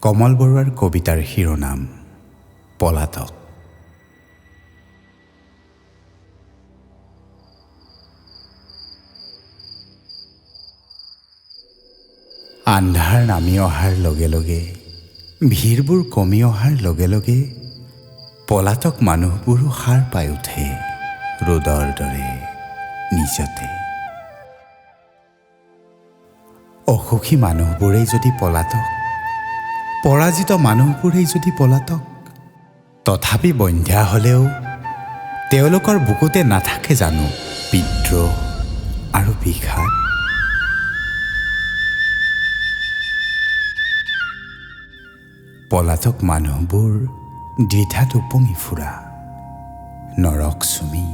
কমল বৰুৱাৰ কবিতাৰ শিৰোনাম পলাতক। আন্ধাৰ নামি অহাৰ লগে লগে, ভিৰবোৰ কমি অহাৰ লগে লগে, পলাতক মানুহবোৰো সাৰ পাই উঠে ৰ'দৰ দৰে নিজতে। অসুখী মানুহবোৰেই যদি পলাতক, পৰাজিত মানুহবোৰেই যদি পলাতক, তথাপি বন্ধ্যা হ'লেও তেওঁলোকৰ বুকুতে নাথাকে জানো বিদ্ৰোহ আৰু বিষাদ? পলাতক মানুহবোৰ দ্বিধাত উপঙি ফুৰা, নৰক চুমি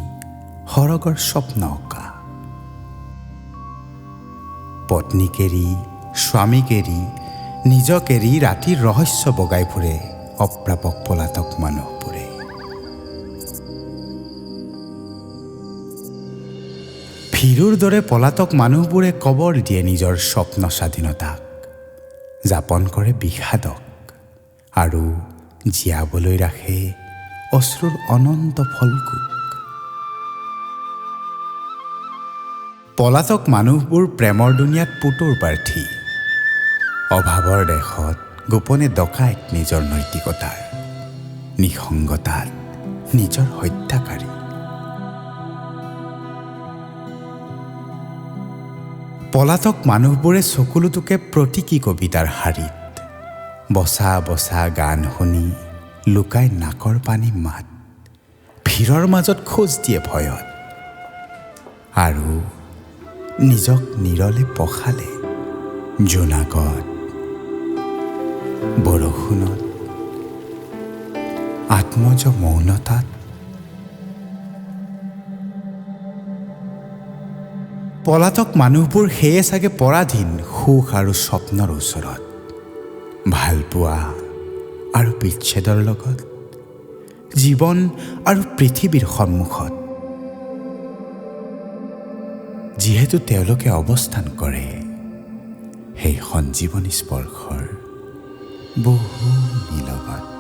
সৰগৰ স্বপ্ন অঁকা, পত্নীক এৰি স্বামীক এৰি নিজক এৰি ৰাতিৰ ৰহস্য বগাই ফুৰে অপ্ৰাপক পলাতক মানুহবোৰে। ভীৰুৰ দৰে পলাতক মানুহবোৰে কবৰ দিয়ে নিজৰ স্বপ্ন স্বাধীনতাক, যাপন কৰে বিষাদক আৰু জীয়াবলৈ ৰাখে অশ্ৰুৰ অনন্ত ফলকুক। পলাতক মানুহবোৰ প্ৰেমৰ দুনিয়াত পুতুৰ প্ৰাৰ্থী, অভাৱৰ দেশত গোপনে ডকাইত নিজৰ নৈতিকতাৰ, নিসংগতাত নিজৰ হত্যাকাৰী। পলাতক মানুহবোৰে চকুলোটোকে প্ৰতীকী কবিতাৰ শাৰীত, বচা বচা গান শুনি লুকাই নাকৰ পানী মাত, ভিৰৰ মাজত খোজ দিয়ে ভয়ত, আৰু নিজক নিৰলে পখালে জোনাকত, বৰষুণত, আত্মজ মৌনতাত। পলাতক মানুহবোৰ সেয়ে চাগে পৰাধীন সুখ আৰু স্বপ্নৰ ওচৰত, ভালপোৱা আৰু বিচ্ছেদৰ লগত, জীৱন আৰু পৃথিৱীৰ সন্মুখত। যিহেতু তেওঁলোকে অৱস্থান কৰে সেই সঞ্জীৱনী স্পৰ্শৰ বহু নিলগত।